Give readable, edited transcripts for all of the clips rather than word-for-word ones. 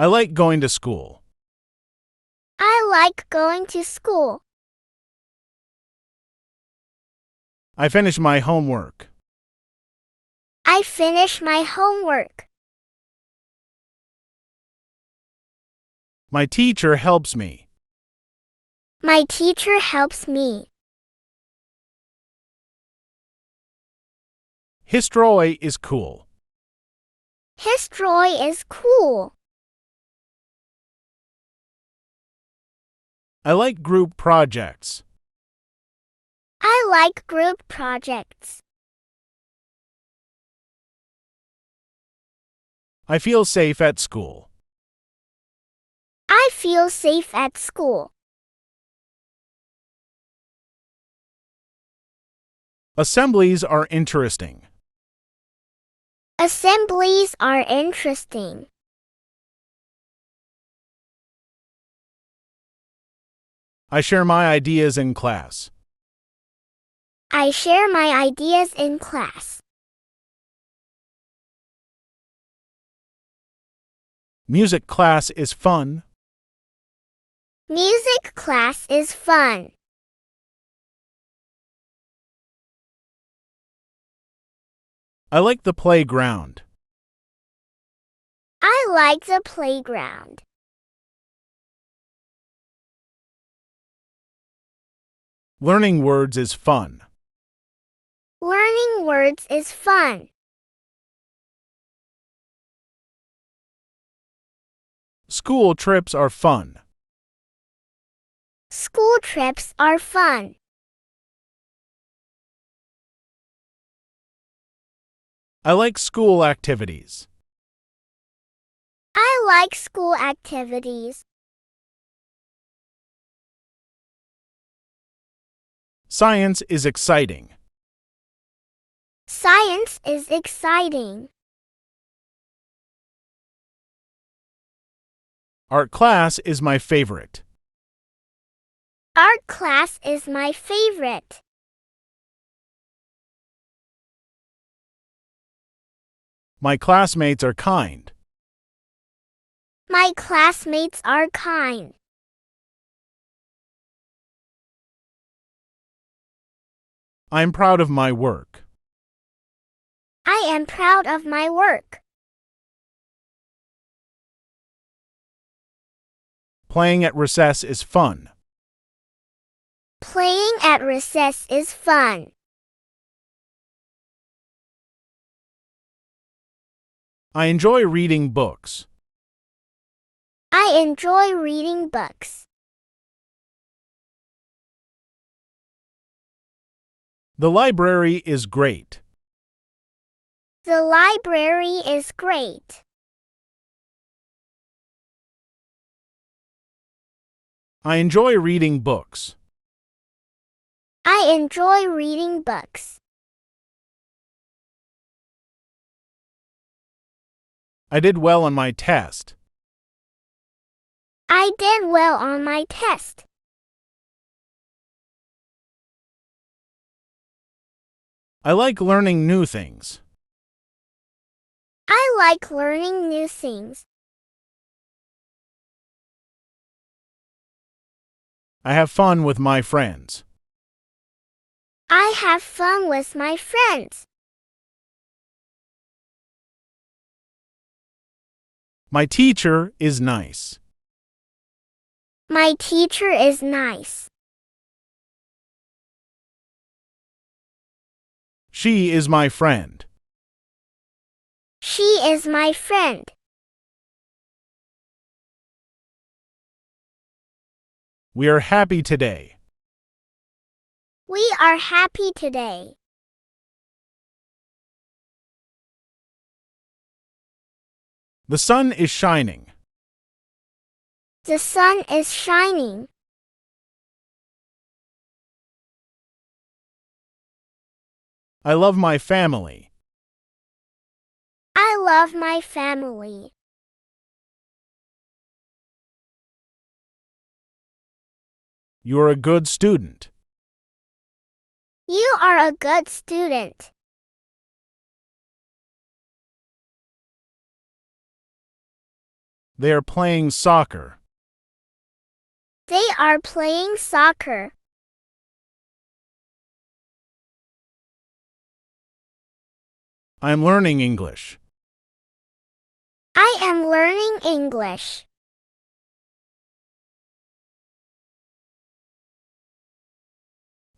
I like going to school. I like going to school. I finish my homework. I finish my homework. My teacher helps me. My teacher helps me. History is cool. History is cool. I like group projects. I like group projects. I feel safe at school. I feel safe at school. Assemblies are interesting. Assemblies are interesting. I share my ideas in class. I share my ideas in class. Music class is fun. Music class is fun. I like the playground. I like the playground. Learning words is fun. Learning words is fun. School trips are fun. School trips are fun. I like school activities. I like school activities. Science is exciting. Science is exciting. Art class is my favorite. Art class is my favorite. My classmates are kind. My classmates are kind. I'm proud of my work. I am proud of my work. Playing at recess is fun. Playing at recess is fun. I enjoy reading books. I enjoy reading books. The library is great. The library is great. I enjoy reading books. I enjoy reading books. I did well on my test. I did well on my test. I like learning new things. I like learning new things. I have fun with my friends. I have fun with my friends. My teacher is nice. My teacher is nice. She is my friend. She is my friend. We are happy today. We are happy today. The sun is shining. The sun is shining. I love my family. I love my family. You are a good student. You are a good student. They are playing soccer. They are playing soccer. I am learning English. I am learning English.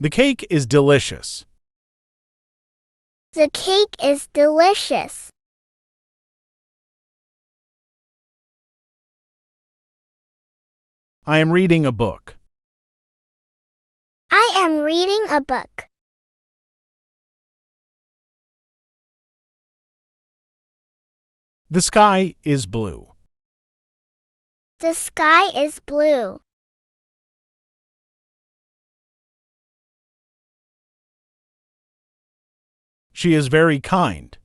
The cake is delicious. The cake is delicious. I am reading a book. I am reading a book. The sky is blue. The sky is blue. She is very kind.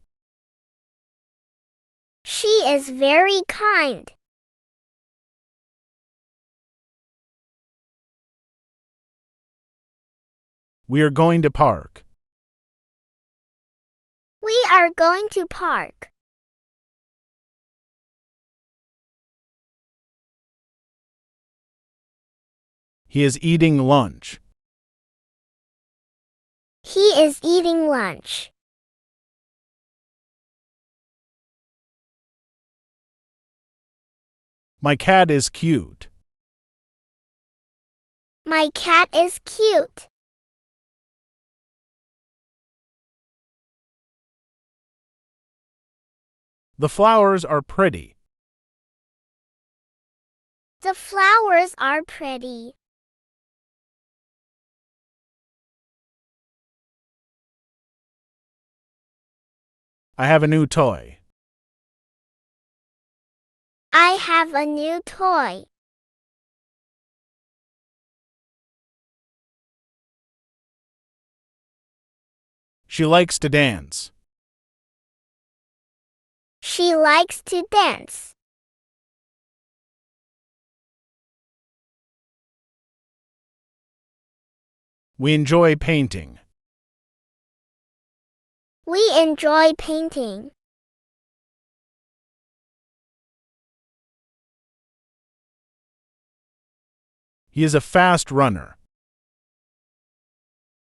She is very kind. We are going to park. We are going to park. He is eating lunch. He is eating lunch. My cat is cute. My cat is cute. The flowers are pretty. The flowers are pretty. I have a new toy. I have a new toy. She likes to dance. She likes to dance. We enjoy painting. We enjoy painting. He is a fast runner.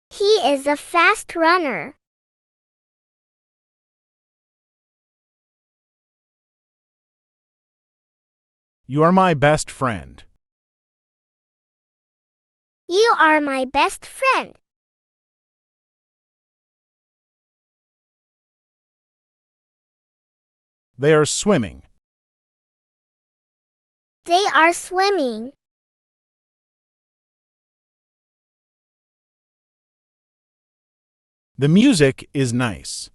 He is a fast runner. You are my best friend. You are my best friend. They are swimming. They are swimming. The music is nice.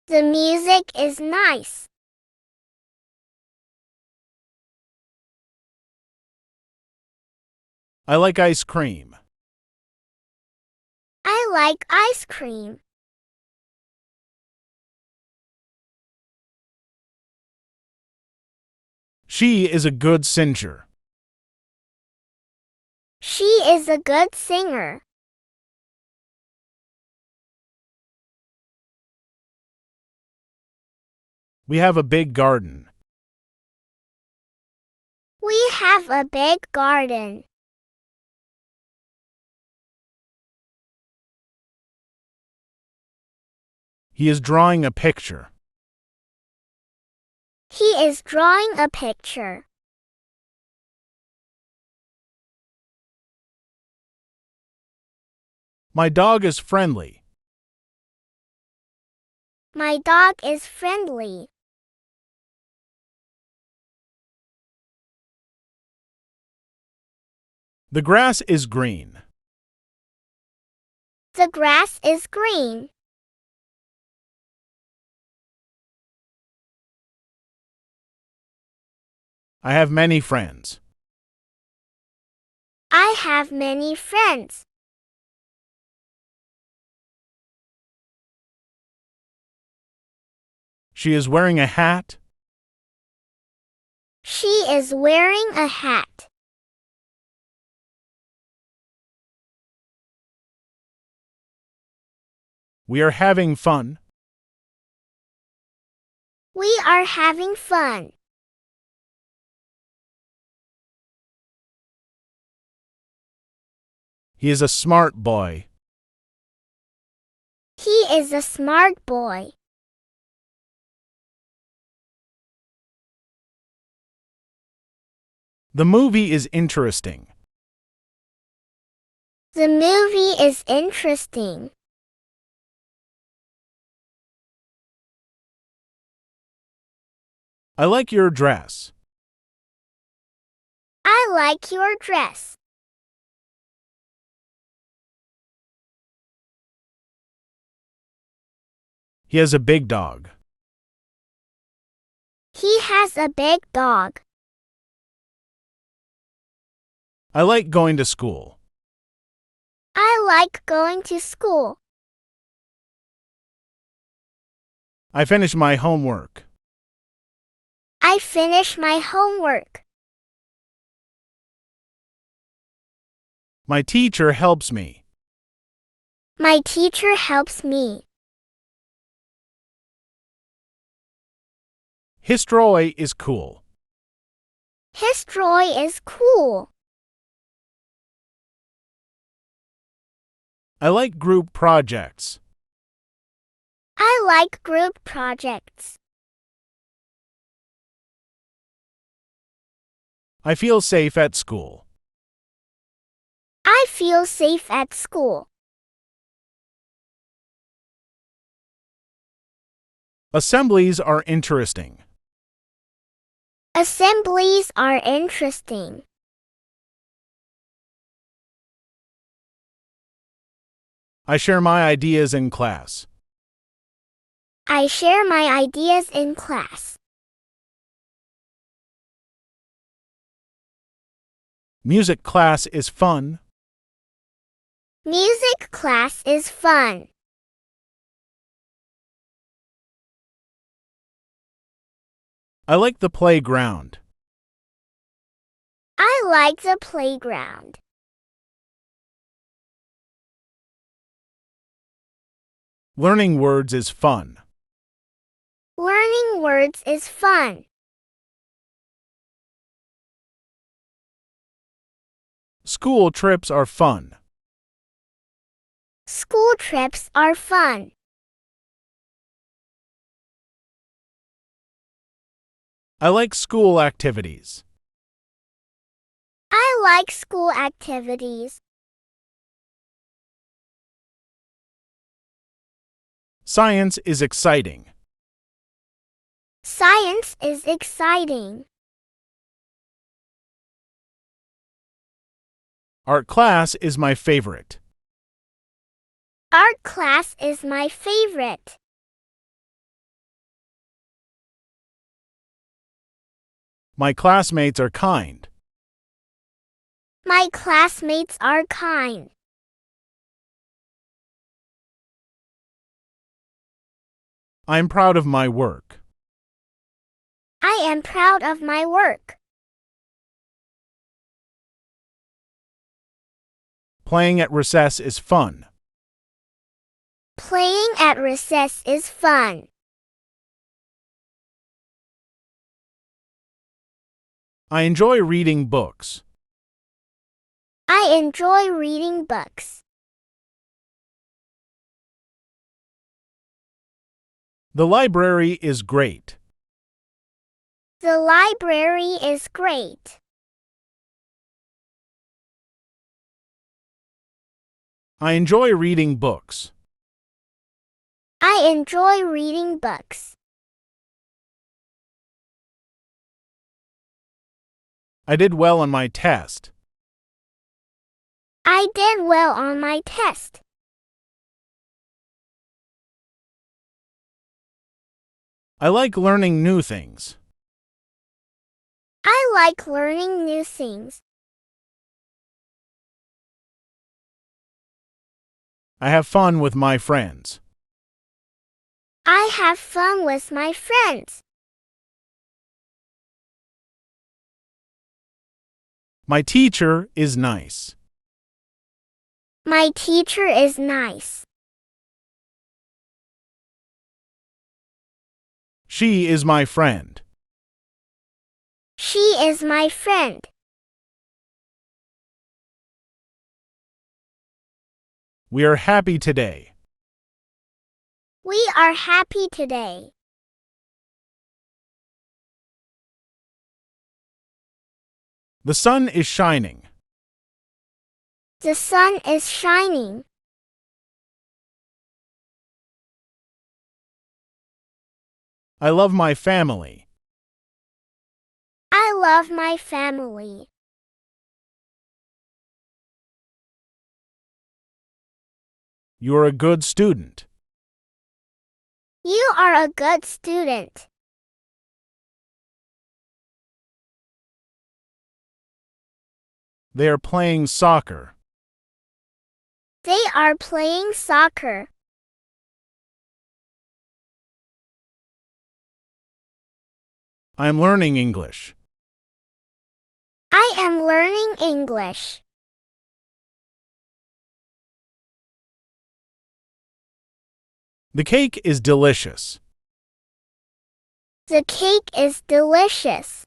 The music is nice. I like ice cream. I like ice cream. She is a good singer. She is a good singer. We have a big garden. We have a big garden. He is drawing a picture. He is drawing a picture. My dog is friendly. My dog is friendly. The grass is green. The grass is green. I have many friends. I have many friends. She is wearing a hat. She is wearing a hat. We are having fun. We are having fun. He is a smart boy. He is a smart boy. The movie is interesting. The movie is interesting. I like your dress. I like your dress. He has a big dog. He has a big dog. I like going to school. I like going to school. I finish my homework. I finish my homework. My teacher helps me. My teacher helps me. His toy is cool. His toy is cool. I like group projects. I like group projects. I feel safe at school. I feel safe at school. Assemblies are interesting. Assemblies are interesting. I share my ideas in class. I share my ideas in class. Music class is fun. Music class is fun. I like the playground. I like the playground. Learning words is fun. Learning words is fun. School trips are fun. School trips are fun. I like school activities. I like school activities. Science is exciting. Science is exciting. Art class is my favorite. Art class is my favorite. My classmates are kind. My classmates are kind. I'm proud of my work. I am proud of my work. Playing at recess is fun. Playing at recess is fun. I enjoy reading books. I enjoy reading books. The library is great. The library is great. I enjoy reading books. I enjoy reading books. I did well on my test. I did well on my test. I like learning new things. I like learning new things. I have fun with my friends. I have fun with my friends. My teacher is nice. My teacher is nice. She is my friend. She is my friend. We are happy today. We are happy today. The sun is shining. The sun is shining. I love my family. I love my family. You are a good student. You are a good student. They are playing soccer. They are playing soccer. I am learning English. I am learning English. The cake is delicious. The cake is delicious.